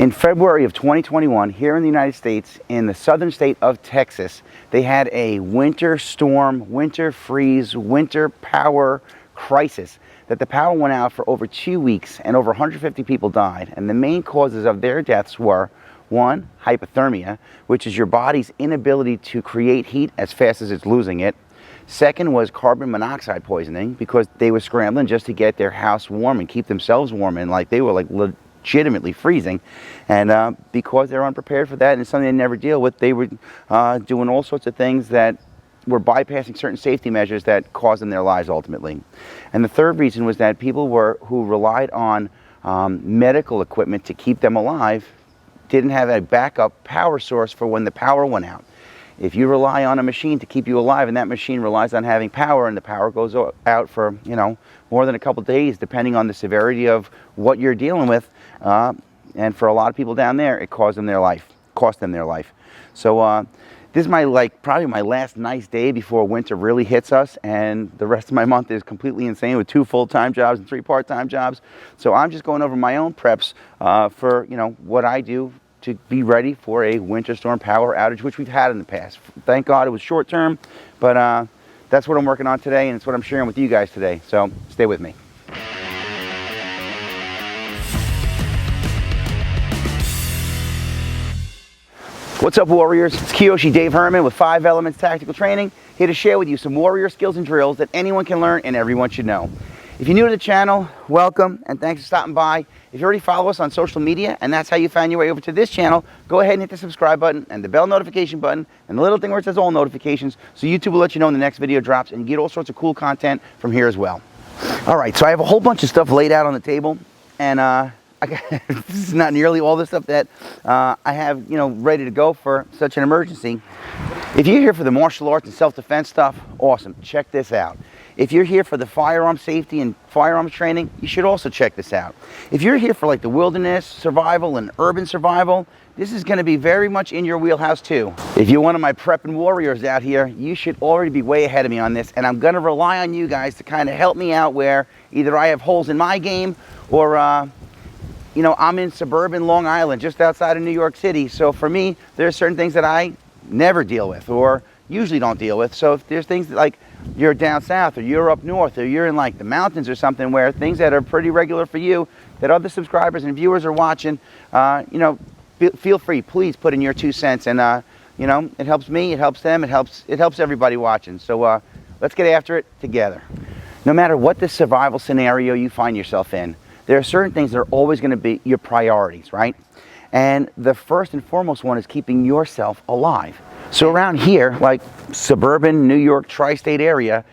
In February of 2021, here in the United States, in the southern state of Texas, they had a winter storm, winter freeze, winter power crisis. That the power went out for over 2 weeks and over 150 people died. And the main causes of their deaths were, one, hypothermia, which is your body's inability to create heat as fast as it's losing it. Second was carbon monoxide poisoning, because they were scrambling just to get their house warm and keep themselves warm, and like they were like legitimately freezing. And because they're unprepared for that and it's something they never deal with, they were doing all sorts of things that were bypassing certain safety measures that caused them their lives ultimately. And the third reason was that people who relied on medical equipment to keep them alive didn't have a backup power source for when the power went out. If you rely on a machine to keep you alive, and that machine relies on having power, and the power goes out for, more than a couple days, depending on the severity of what you're dealing with, and for a lot of people down there, it cost them their life. So this is probably my last nice day before winter really hits us, and the rest of my month is completely insane with 2 full-time jobs and 3 part-time jobs. So I'm just going over my own preps for what I do to be ready for a winter storm power outage, which we've had in the past. Thank God it was short term, but that's what I'm working on today, and it's what I'm sharing with you guys today. So stay with me. What's up, Warriors? It's Kiyoshi Dave Herman with 5 Elements Tactical Training, here to share with you some warrior skills and drills that anyone can learn and everyone should know. If you're new to the channel, welcome, and thanks for stopping by. If you already follow us on social media and that's how you found your way over to this channel, go ahead and hit the subscribe button and the bell notification button and the little thing where it says all notifications, so YouTube will let you know when the next video drops, and you get all sorts of cool content from here as well. All right, so I have a whole bunch of stuff laid out on the table, and this is not nearly all the stuff that I have, ready to go for such an emergency. If you're here for the martial arts and self-defense stuff, awesome, check this out. If you're here for the firearm safety and firearms training, you should also check this out. If you're here for like the wilderness survival and urban survival, this is going to be very much in your wheelhouse too. If you're one of my prepping warriors out here, you should already be way ahead of me on this, and I'm going to rely on you guys to kind of help me out where either I have holes in my game or I'm in suburban Long Island, just outside of New York City. So for me, there's certain things that I never deal with or usually don't deal with. So if there's things that, like, you're down south or you're up north or you're in like the mountains or something, where things that are pretty regular for you that other subscribers and viewers are watching, feel free, please put in your 2 cents, and it helps me, it helps them, it helps everybody watching. So let's get after it together. No matter what the survival scenario you find yourself in, there are certain things that are always going to be your priorities, right? And the first and foremost one is keeping yourself alive. So around here, like suburban New York tri-state area,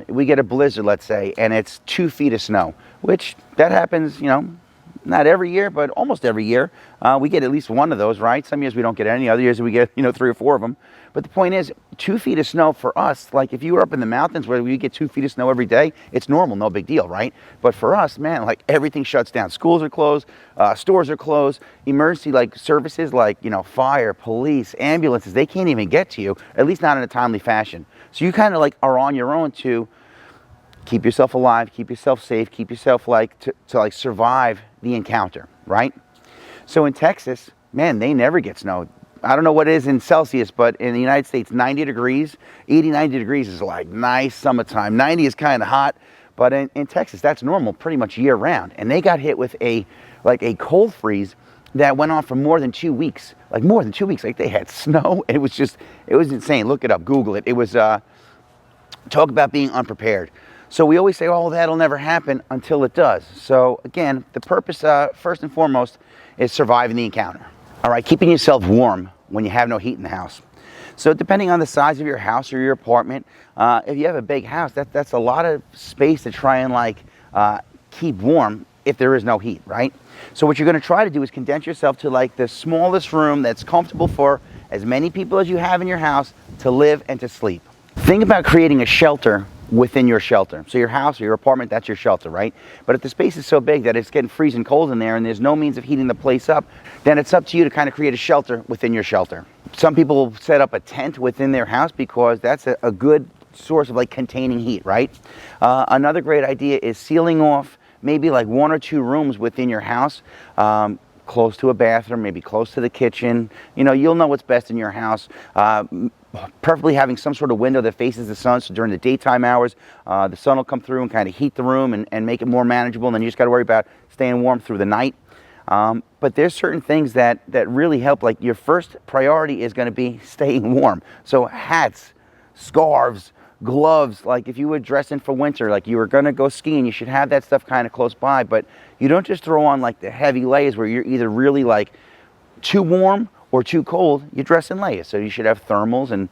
we get a blizzard, let's say, and it's 2 feet of snow, which that happens, not every year, but almost every year. We get at least one of those, right? Some years we don't get any, other years we get, 3 or 4 of them. But the point is, 2 feet of snow for us, like if you were up in the mountains where we get 2 feet of snow every day, it's normal, no big deal, right? But for us, man, like everything shuts down. Schools are closed, stores are closed, emergency services like, fire, police, ambulances, they can't even get to you, at least not in a timely fashion. So you kind of are on your own to keep yourself alive, keep yourself safe, keep yourself to survive the encounter, right? So in Texas, man, they never get snow. I don't know what it is in Celsius, but in the United States, 90 degrees, 80, 90 degrees is like nice summertime. 90 is kind of hot, but in Texas, that's normal pretty much year round. And they got hit with a cold freeze that went on for more than 2 weeks. Like they had snow. It was insane. Look it up, Google it. It was, talk about being unprepared. So we always say, oh, that'll never happen until it does. So again, the purpose, first and foremost, is surviving the encounter. All right, keeping yourself warm when you have no heat in the house. So depending on the size of your house or your apartment, if you have a big house, that's a lot of space to try and keep warm if there is no heat, right? So what you're going to try to do is condense yourself to the smallest room that's comfortable for as many people as you have in your house to live and to sleep. Think about creating a shelter within your shelter. So your house or your apartment, that's your shelter, right? But if the space is so big that it's getting freezing cold in there and there's no means of heating the place up, then it's up to you to kind of create a shelter within your shelter. Some people set up a tent within their house because that's a good source of containing heat, right? Another great idea is sealing off maybe 1 or 2 rooms within your house, close to a bathroom, maybe close to the kitchen. You know, you'll know what's best in your house. Preferably having some sort of window that faces the sun, so during the daytime hours, the sun will come through and kind of heat the room and make it more manageable, and then you just got to worry about staying warm through the night. But there's certain things that really help. Like, your first priority is going to be staying warm. So hats, scarves, gloves. Like, if you were dressing for winter, like you were going to go skiing, you should have that stuff kind of close by. But you don't just throw on like the heavy layers where you're either really like too warm or too cold. You dress in layers. So you should have thermals and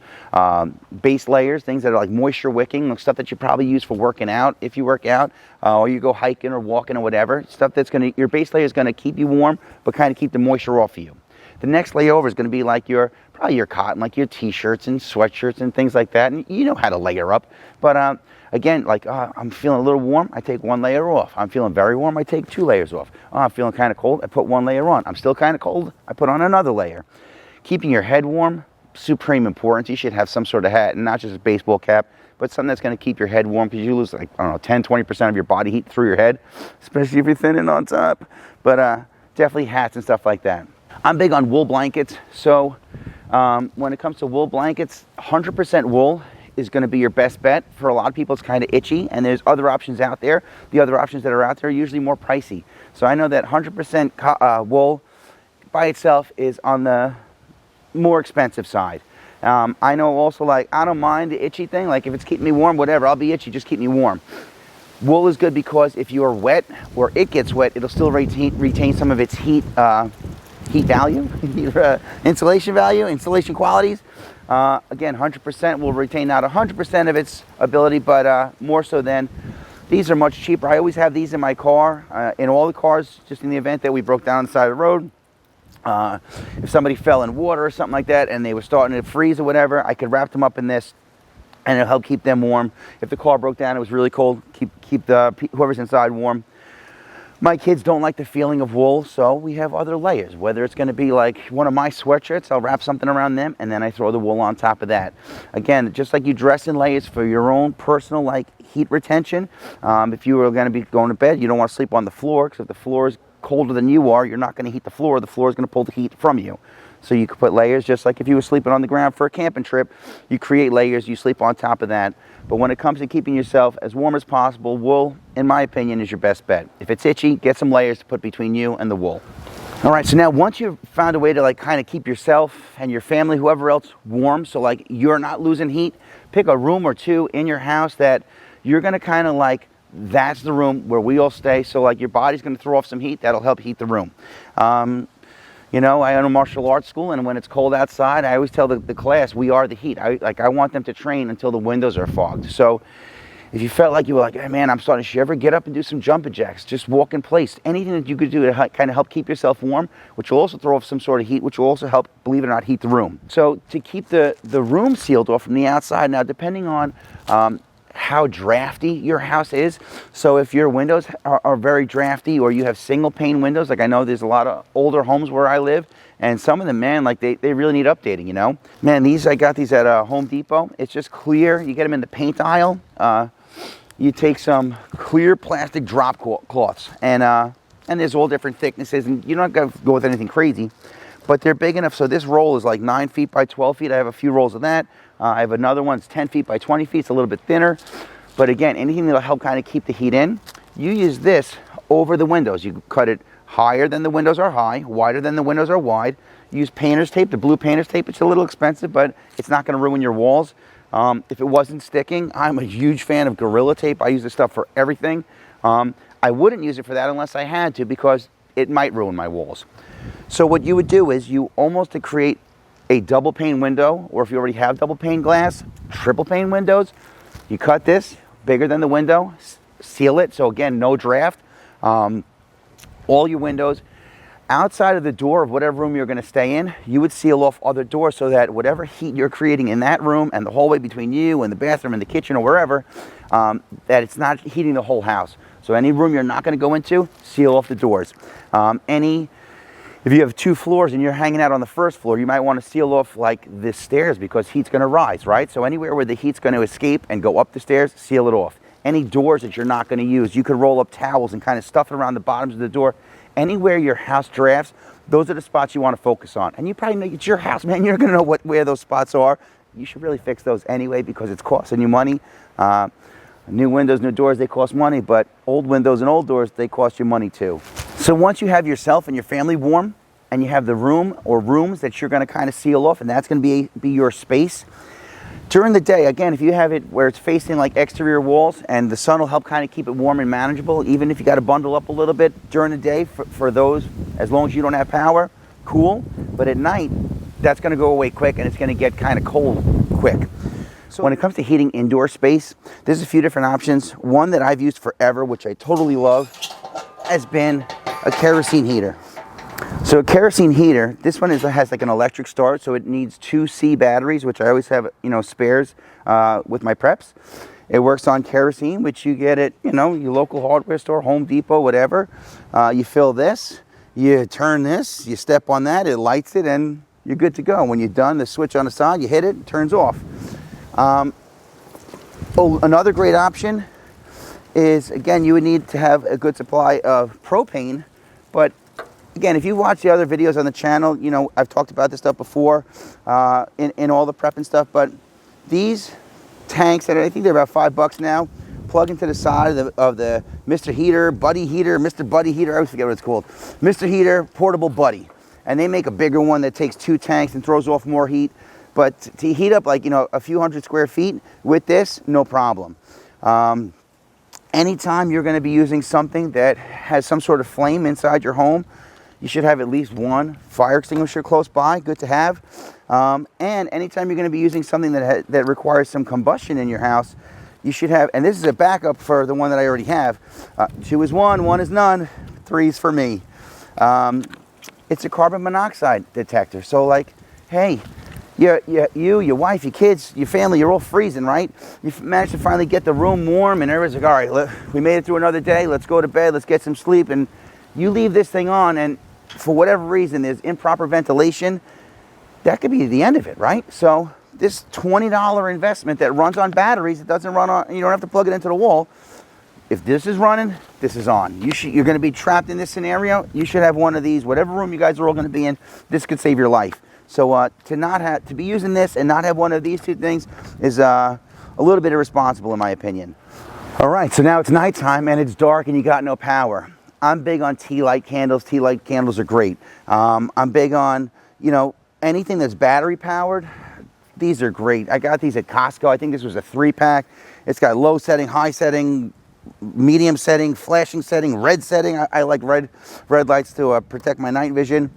base layers, things that are like moisture wicking, like stuff that you probably use for working out if you work out, or you go hiking or walking or whatever. Stuff that's going to, your base layer is going to keep you warm, but kind of keep the moisture off of you. The next layer over is going to be like probably your cotton, like your t-shirts and sweatshirts and things like that. And you know how to layer up. But again, like I'm feeling a little warm, I take one layer off. I'm feeling very warm, I take 2 layers off. I'm feeling kind of cold, I put 1 layer on. I'm still kind of cold, I put on another layer. Keeping your head warm, supreme importance. You should have some sort of hat, and not just a baseball cap, but something that's going to keep your head warm, because you lose like, I don't know, 10, 20% of your body heat through your head, especially if you're thinning on top. But definitely hats and stuff like that. I'm big on wool blankets. So when it comes to wool blankets, 100% wool is going to be your best bet. For a lot of people, it's kind of itchy, and there's other options out there. The other options that are out there are usually more pricey. So I know that 100% wool by itself is on the more expensive side. I know also, like, I don't mind the itchy thing. Like, if it's keeping me warm, whatever, I'll be itchy, just keep me warm. Wool is good because if you're wet or it gets wet, it'll still retain some of its heat value, insulation value, insulation qualities. Again, 100% will retain not 100% of its ability, but more so than. These are much cheaper. I always have these in my car, in all the cars, just in the event that we broke down on the side of the road. If somebody fell in water or something like that and they were starting to freeze or whatever, I could wrap them up in this, and it'll help keep them warm. If the car broke down, it was really cold, keep whoever's inside warm. My kids don't like the feeling of wool, so we have other layers. Whether it's going to be like one of my sweatshirts, I'll wrap something around them, and then I throw the wool on top of that. Again, just like you dress in layers for your own personal like heat retention. If you were going to be going to bed, you don't want to sleep on the floor, because if the floor is colder than you are, you're not going to heat the floor. The floor is going to pull the heat from you. So you could put layers, just like if you were sleeping on the ground for a camping trip, you create layers, you sleep on top of that. But when it comes to keeping yourself as warm as possible, wool, in my opinion, is your best bet. If it's itchy, get some layers to put between you and the wool. All right, so now once you've found a way to like kind of keep yourself and your family, whoever else, warm, so like you're not losing heat, pick a room or two in your house that you're going to kind of like, that's the room where we all stay. So like your body's going to throw off some heat. That'll help heat the room. You know, I own a martial arts school, and when it's cold outside, I always tell the class, we are the heat. I want them to train until the windows are fogged. So if you felt like you were like, hey man, I'm starting to shiver, get up and do some jumping jacks. Just walk in place. Anything that you could do to kind of help keep yourself warm, which will also throw off some sort of heat, which will also help, believe it or not, heat the room. So to keep the room sealed off from the outside, now depending on how drafty your house is. So if your windows are very drafty, or you have single pane windows, like I know there's a lot of older homes where I live, and some of them, man, like they really need updating, you know? Man, I got these at Home Depot. It's just clear. You get them in the paint aisle. You take some clear plastic drop cloths, and there's all different thicknesses, and you don't have to go with anything crazy, but they're big enough. So this roll is like 9 feet by 12 feet. I have a few rolls of that. I have another one that's 10 feet by 20 feet. It's a little bit thinner. But again, anything that'll help kind of keep the heat in, you use this over the windows. You cut it higher than the windows are high, wider than the windows are wide. Use painter's tape, the blue painter's tape. It's a little expensive, but it's not going to ruin your walls. If it wasn't sticking, I'm a huge fan of Gorilla Tape. I use this stuff for everything. I wouldn't use it for that unless I had to, because it might ruin my walls. So what you would do is you almost to create a double pane window, or if you already have double pane glass, triple pane windows, you cut this bigger than the window, seal it. So again, no draft. All your windows outside of the door of whatever room you're going to stay in, you would seal off other doors, so that whatever heat you're creating in that room and the hallway between you and the bathroom and the kitchen or wherever, that it's not heating the whole house. So any room you're not going to go into, seal off the doors. If you have 2 floors and you're hanging out on the first floor, you might want to seal off like the stairs, because heat's going to rise, right? So anywhere where the heat's going to escape and go up the stairs, seal it off. Any doors that you're not going to use, you could roll up towels and kind of stuff it around the bottoms of the door. Anywhere your house drafts, those are the spots you want to focus on. And you probably know it's your house, man. You're going to know where those spots are. You should really fix those anyway because it's costing you money. New windows, new doors, they cost money, but old windows and old doors, they cost you money too. So once you have yourself and your family warm, and you have the room or rooms that you're going to kind of seal off, and that's going to be your space. During the day, again, if you have it where it's facing like exterior walls, and the sun will help kind of keep it warm and manageable, even if you got to bundle up a little bit during the day for those, as long as you don't have power, cool. But at night, that's going to go away quick, and it's going to get kind of cold quick. So when it comes to heating indoor space, there's a few different options. One that I've used forever, which I totally love, has been a kerosene heater. So a kerosene heater, this one has like an electric start, so it needs 2C batteries, which I always have, spares with my preps. It works on kerosene, which you get at, your local hardware store, Home Depot, whatever. You fill this, you turn this, you step on that, it lights it, and you're good to go. When you're done, the switch on the side, you hit it, it turns off. Another great option is, again, you would need to have a good supply of propane, but again, if you watch the other videos on the channel, I've talked about this stuff before in all the prep and stuff, but these tanks, that I think they're about $5 now, plug into the side of the Mr. Heater, Buddy Heater, Mr. Buddy Heater, I always forget what it's called, Mr. Heater Portable Buddy. And they make a bigger one that takes 2 tanks and throws off more heat. But to heat up like, a few hundred square feet with this, no problem. Anytime you're going to be using something that has some sort of flame inside your home, you should have at least one fire extinguisher close by, good to have. And anytime you're going to be using something that requires some combustion in your house, you should have, and this is a backup for the one that I already have, 2 is 1, 1 is none, 3 is for me. It's a carbon monoxide detector. So like, hey, your wife, your kids, your family, you're all freezing, right? You managed to finally get the room warm, and everybody's like, all right, we made it through another day, let's go to bed, let's get some sleep. And you leave this thing on, and for whatever reason, there's improper ventilation, that could be the end of it, right? So this $20 investment that runs on batteries, it doesn't run on, you don't have to plug it into the wall. If this is running, this is on. You're going to be trapped in this scenario, you should have one of these. Whatever room you guys are all going to be in, this could save your life. So to be using this and not have one of these two things is a little bit irresponsible in my opinion. All right, so now it's nighttime and it's dark and you got no power. I'm big on tea light candles. Tea light candles are great. I'm big on, anything that's battery powered. These are great. I got these at Costco. I think this was a 3-pack. It's got low setting, high setting, medium setting, flashing setting, red setting. I like red lights to protect my night vision.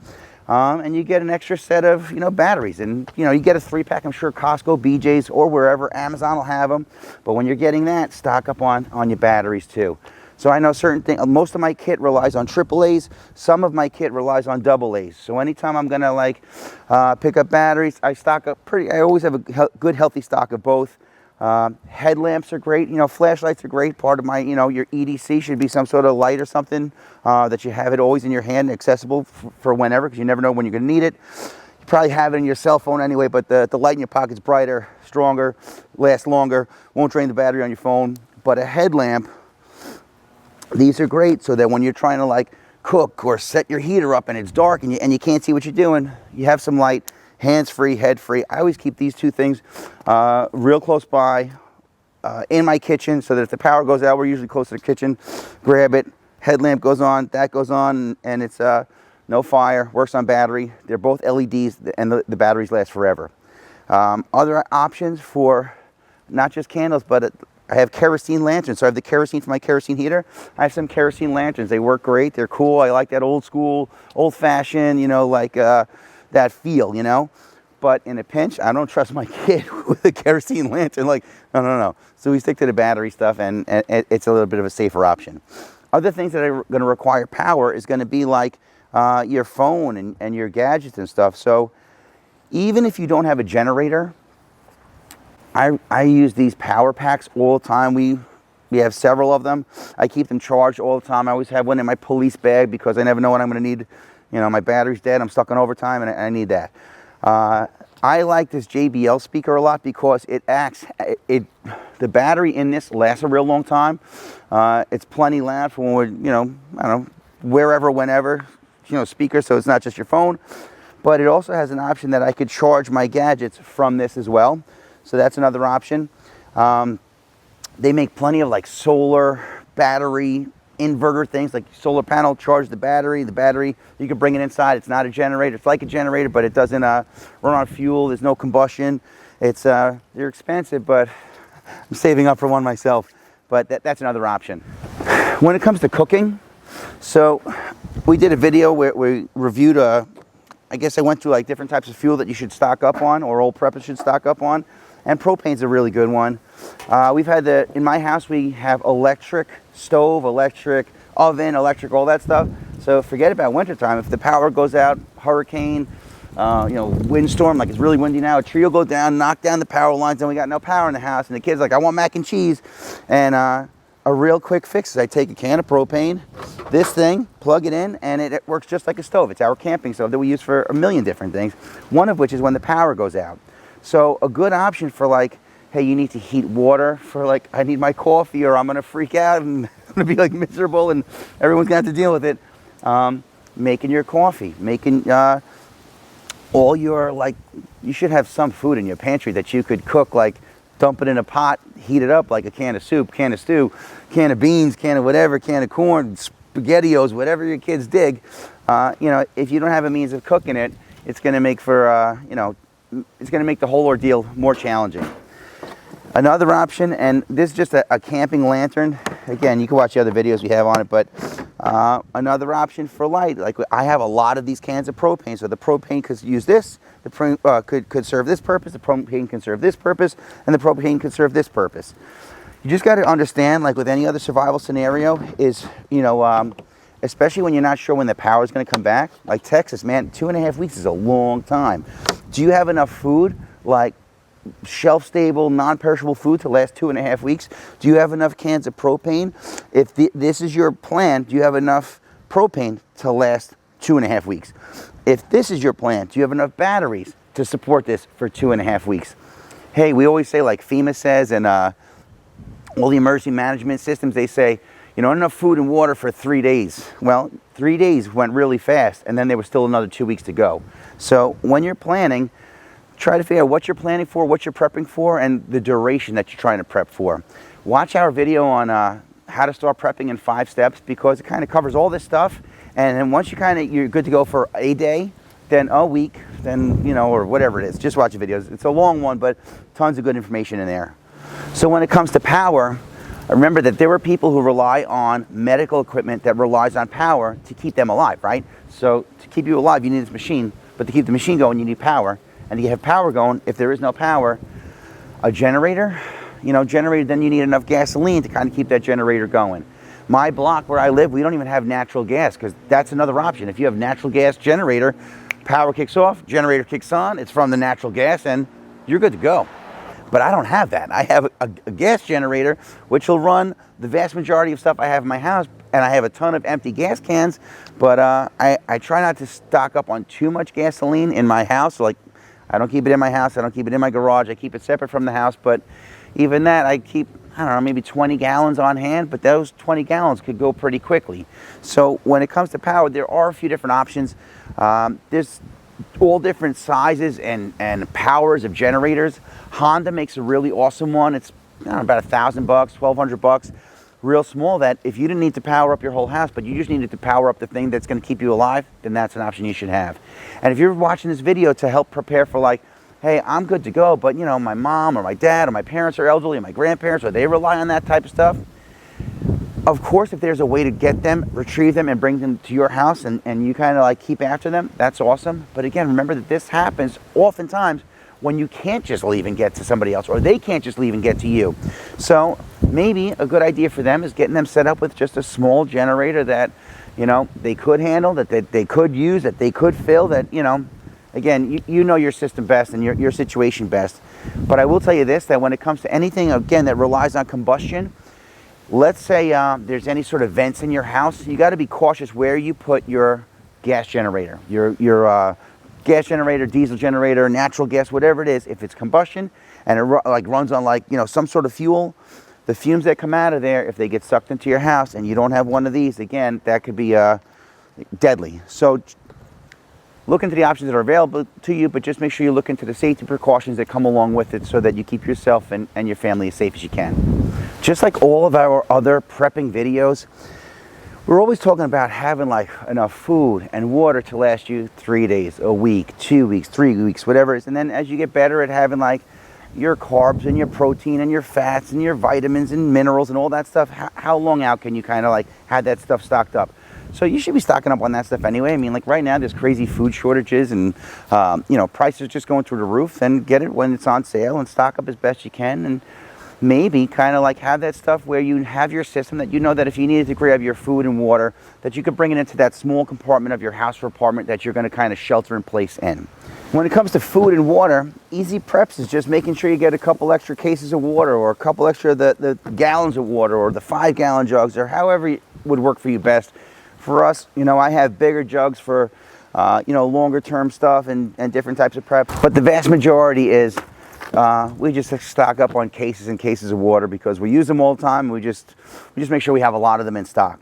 And you get an extra set of, batteries. And, you get a 3-pack, I'm sure Costco, BJ's, or wherever. Amazon will have them. But when you're getting that, stock up on your batteries too. So I know certain things, most of my kit relies on AAAs. Some of my kit relies on AAs. So anytime I'm going to pick up batteries, I stock up I always have a good healthy stock of both. Headlamps are great. Flashlights are great. Part of my, your EDC should be some sort of light or something that you have it always in your hand, accessible for whenever, because you never know when you're going to need it. You probably have it in your cell phone anyway, but the light in your pocket's brighter, stronger, lasts longer, won't drain the battery on your phone. But a headlamp, these are great so that when you're trying to cook or set your heater up and it's dark and you can't see what you're doing, you have some light. Hands-free, head-free. I always keep these two things real close by in my kitchen so that if the power goes out, we're usually close to the kitchen. Grab it, headlamp goes on, that goes on, and it's no fire, works on battery. They're both LEDs, and the batteries last forever. Other options for not just candles, but I have kerosene lanterns. So I have the kerosene for my kerosene heater. I have some kerosene lanterns. They work great. They're cool. I like that old school, old-fashioned, that feel, But in a pinch, I don't trust my kid with a kerosene lantern. No. So we stick to the battery stuff, and it's a little bit of a safer option. Other things that are going to require power is going to be like your phone and your gadgets and stuff. So even if you don't have a generator, I use these power packs all the time. We have several of them. I keep them charged all the time. I always have one in my police bag because I never know when I'm going to need. My battery's dead, I'm stuck on overtime, and I need that. I like this JBL speaker a lot because the battery in this lasts a real long time. It's plenty loud for when we're, wherever, whenever, speaker, so it's not just your phone. But it also has an option that I could charge my gadgets from this as well. So that's another option. They make plenty of like solar, battery, inverter things, like solar panel, charge the battery. The battery, you can bring it inside. It's not a generator. It's like a generator, but it doesn't run on fuel. There's no combustion. They're expensive, but I'm saving up for one myself. But that's another option. When it comes to cooking, so we did a video where we reviewed I guess I went through like different types of fuel that you should stock up on, or all preppers should stock up on. And propane's a really good one. We've had in my house, we have electric stove, electric oven, electric, all that stuff. So forget about wintertime. If the power goes out, hurricane, windstorm, like it's really windy now, a tree will go down, knock down the power lines, and we got no power in the house. And the kid's like, I want mac and cheese. And a real quick fix is I take a can of propane, this thing, plug it in, and it works just like a stove. It's our camping stove that we use for a million different things, one of which is when the power goes out. So a good option for like, hey, you need to heat water for like, I need my coffee, or I'm going to freak out and I'm going to be like miserable and everyone's going to have to deal with it. Making your coffee, making all your, like, you should have some food in your pantry that you could cook, like dump it in a pot, heat it up like a can of soup, can of stew, can of beans, can of whatever, can of corn, SpaghettiOs, whatever your kids dig. If you don't have a means of cooking it, it's going to make for, it's going to make the whole ordeal more challenging. Another option, and this is just a camping lantern. Again, you can watch the other videos we have on it, but another option for light. Like I have a lot of these cans of propane, so the propane could use this. The propane could serve this purpose. The propane can serve this purpose, and the propane could serve this purpose. You just got to understand, like with any other survival scenario, is especially when you're not sure when the power is going to come back. Like Texas, man, 2.5 weeks is a long time. Do you have enough food, like shelf-stable, non-perishable food to last 2.5 weeks? Do you have enough cans of propane? If this is your plan, do you have enough propane to last 2.5 weeks? If this is your plan, do you have enough batteries to support this for 2.5 weeks? Hey, we always say, like FEMA says, and all the emergency management systems, they say, enough food and water for 3 days. Well, 3 days went really fast, and then there was still another 2 weeks to go. So when you're planning, try to figure out what you're planning for, what you're prepping for, and the duration that you're trying to prep for. Watch our video on how to start prepping in 5 steps, because it kind of covers all this stuff. And then once you're good to go for a day, then a week, then, or whatever it is. Just watch the videos. It's a long one, but tons of good information in there. So when it comes to power, remember that there are people who rely on medical equipment that relies on power to keep them alive, right? So to keep you alive, you need this machine, but to keep the machine going, you need power. And to have power going, if there is no power, a generator, then you need enough gasoline to kind of keep that generator going. My block where I live, we don't even have natural gas, because that's another option. If you have natural gas generator, power kicks off, generator kicks on, it's from the natural gas, and you're good to go. But I don't have that. I have a gas generator, which will run the vast majority of stuff I have in my house, and I have a ton of empty gas cans, but I try not to stock up on too much gasoline in my house. Like, I don't keep it in my house, I don't keep it in my garage, I keep it separate from the house, but even that, I keep, maybe 20 gallons on hand, but those 20 gallons could go pretty quickly. So when it comes to power, there are a few different options. There's all different sizes and powers of generators. Honda makes a really awesome one. It's about $1,000, $1,200, real small, that if you didn't need to power up your whole house, but you just needed to power up the thing that's going to keep you alive, then that's an option you should have. And if you're watching this video to help prepare for, like, hey, I'm good to go, but my mom or my dad or my parents are elderly, or my grandparents, or they rely on that type of stuff, of course, if there's a way to get them, retrieve them, and bring them to your house, and you kind of like keep after them, that's awesome. But again, remember that this happens oftentimes when you can't just leave and get to somebody else, or they can't just leave and get to you. So maybe a good idea for them is getting them set up with just a small generator that, they could handle, that they could use, that they could fill, that, again, you know your system best and your situation best. But I will tell you this, that when it comes to anything, again, that relies on combustion, let's say there's any sort of vents in your house, you got to be cautious where you put your gas generator, your gas generator, diesel generator, natural gas, whatever it is. If it's combustion and it runs on some sort of fuel, the fumes that come out of there, if they get sucked into your house and you don't have one of these, again, that could be deadly. So look into the options that are available to you, but just make sure you look into the safety precautions that come along with it so that you keep yourself and your family as safe as you can. Just like all of our other prepping videos, we're always talking about having like enough food and water to last you 3 days, a week, 2 weeks, 3 weeks, whatever it is. And then as you get better at having like your carbs and your protein and your fats and your vitamins and minerals and all that stuff, how long out can you kind of like have that stuff stocked up? So you should be stocking up on that stuff anyway. I mean, like right now there's crazy food shortages and you know, prices just going through the roof. Then get it when it's on sale and stock up as best you can, and maybe kind of like have that stuff where you have your system that you know that if you needed to grab your food and water, that you could bring it into that small compartment of your house or apartment that you're going to kind of shelter in place in. When it comes to food and water, easy preps is just making sure you get a couple extra cases of water, or a couple extra of the gallons of water, or the 5-gallon jugs, or however it would work for you best. For us, you know, I have bigger jugs for, you know, longer term stuff and different types of prep. But the vast majority is, we just stock up on cases and cases of water because we use them all the time. We just make sure we have a lot of them in stock.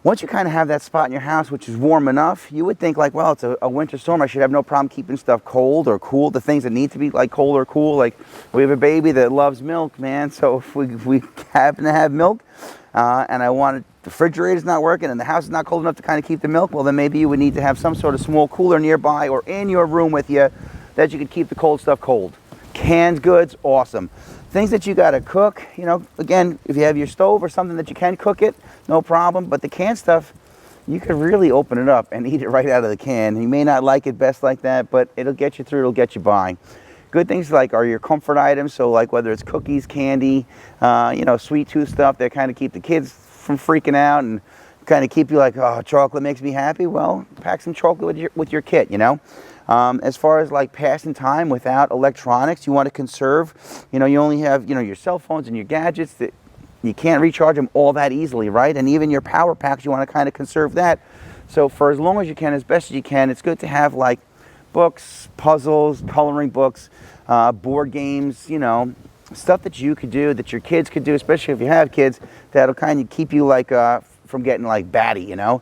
Once you kind of have that spot in your house, which is warm enough, you would think like, well, it's a winter storm. I should have no problem keeping stuff cold or cool. The things that need to be like cold or cool, like we have a baby that loves milk, man. So if we happen to have milk and I want it, the refrigerator's not working and the house is not cold enough to kind of keep the milk, well, then maybe you would need to have some sort of small cooler nearby or in your room with you that you could keep the cold stuff cold. Canned goods, awesome. Things that you got to cook, you know, again, if you have your stove or something that you can cook it, no problem. But the canned stuff, you could really open it up and eat it right out of the can. You may not like it best like that, but it'll get you through, it'll get you by. Good things like are your comfort items, so like whether it's cookies, candy, you know, sweet tooth stuff that kind of keep the kids from freaking out and kind of keep you like, oh, chocolate makes me happy. Well, pack some chocolate with your kit, you know. As far as like passing time without electronics, you want to conserve. You know, you only have, you know, your cell phones and your gadgets that you can't recharge them all that easily, right? And even your power packs, you want to kind of conserve that. So for as long as you can, as best as you can, it's good to have like books, puzzles, coloring books, board games, you know, stuff that you could do, that your kids could do, especially if you have kids, that'll kind of keep you like from getting like batty, you know.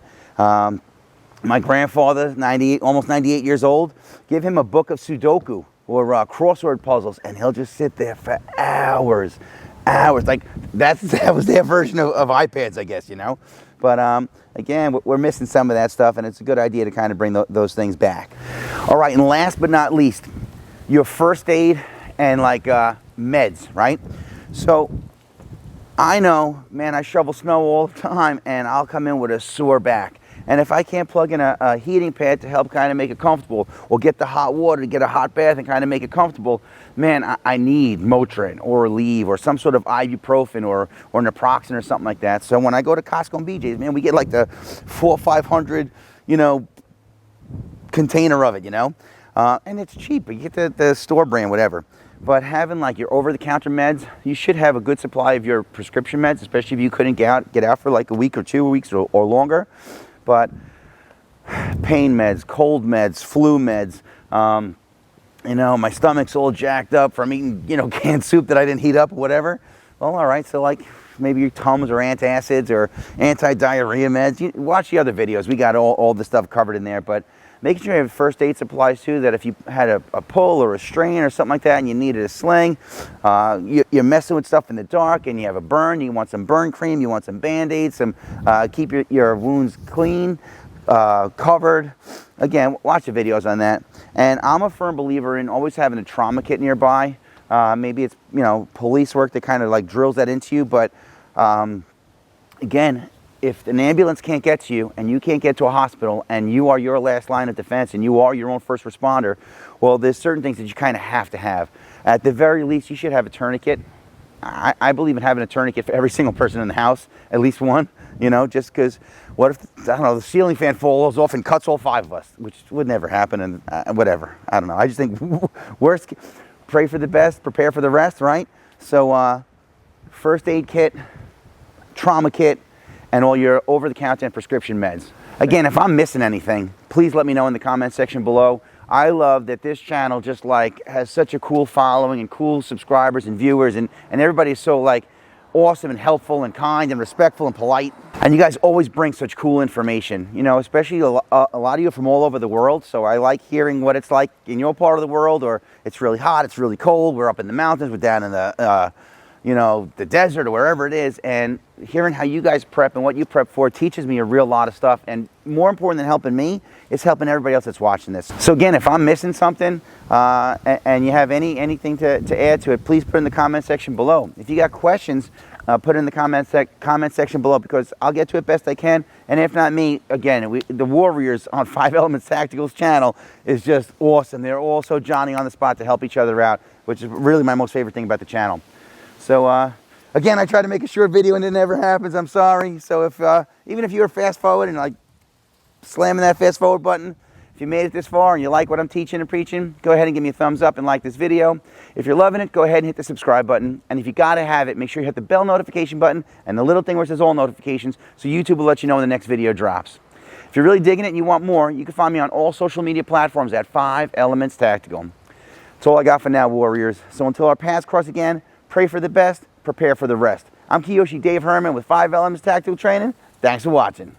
My grandfather, almost 98 years old, give him a book of Sudoku or crossword puzzles, and he'll just sit there for hours. Like that was their version of iPads, I guess, you know. But again, we're missing some of that stuff, and it's a good idea to kind of bring those things back. All right, and last but not least, your first aid and like meds, right? So I know, man, I shovel snow all the time, and I'll come in with a sore back. And if I can't plug in a heating pad to help kind of make it comfortable, or get the hot water to get a hot bath and kind of make it comfortable, man, I need Motrin or Aleve or some sort of ibuprofen or naproxen or something like that. So when I go to Costco and BJ's, man, we get like the 400 or 500, you know, container of it, you know. And it's cheap. You get the store brand, whatever. But having like your over-the-counter meds, you should have a good supply of your prescription meds, especially if you couldn't get out for like a week or 2 weeks or longer. But pain meds, cold meds, flu meds, you know, my stomach's all jacked up from eating, you know, canned soup that I didn't heat up or whatever. Well, all right, so like maybe your Tums or antacids or anti-diarrhea meds. Watch the other videos. We got all the stuff covered in there. But making sure you have first aid supplies too, that if you had a pull or a strain or something like that and you needed a sling, you're messing with stuff in the dark and you have a burn, you want some burn cream, you want some Band-Aids, keep your wounds clean, covered. Again, watch the videos on that. And I'm a firm believer in always having a trauma kit nearby. Maybe it's, you know, police work that kind of like drills that into you, but again, if an ambulance can't get to you and you can't get to a hospital and you are your last line of defense and you are your own first responder, well, there's certain things that you kind of have to have. At the very least, you should have a tourniquet. I believe in having a tourniquet for every single person in the house, at least one, you know, just because what if, I don't know, the ceiling fan falls off and cuts all 5 of us, which would never happen, and whatever. I don't know. I just think worst, pray for the best, prepare for the rest, right? So first aid kit, trauma kit, and all your over-the-counter and prescription meds. Again, if I'm missing anything, please let me know in the comment section below. I love that this channel just like has such a cool following and cool subscribers and viewers, and everybody's so like awesome and helpful and kind and respectful and polite. And you guys always bring such cool information, you know, especially a lot of you from all over the world. So I like hearing what it's like in your part of the world, or it's really hot, it's really cold, we're up in the mountains, we're down in the, you know, the desert or wherever it is. And hearing how you guys prep and what you prep for teaches me a real lot of stuff. And more important than helping me, it's helping everybody else that's watching this. So again, if I'm missing something and you have anything to add to it, please put it in the comment section below. If you got questions, put it in the comment section below, because I'll get to it best I can. And if not me, again, the Warriors on 5 Elements Tactical's channel is just awesome. They're all so Johnny on the spot to help each other out, which is really my most favorite thing about the channel. So again, I try to make a short video and it never happens. I'm sorry. So if even if you were fast forward and like slamming that fast forward button, if you made it this far and you like what I'm teaching and preaching, go ahead and give me a thumbs up and like this video. If you're loving it, go ahead and hit the subscribe button. And if you gotta have it, make sure you hit the bell notification button and the little thing where it says all notifications, so YouTube will let you know when the next video drops. If you're really digging it and you want more, you can find me on all social media platforms at 5 Elements Tactical. That's all I got for now, Warriors. So until our paths cross again, pray for the best, prepare for the rest. I'm Kiyoshi Dave Herman with 5 Elements Tactical Training. Thanks for watching.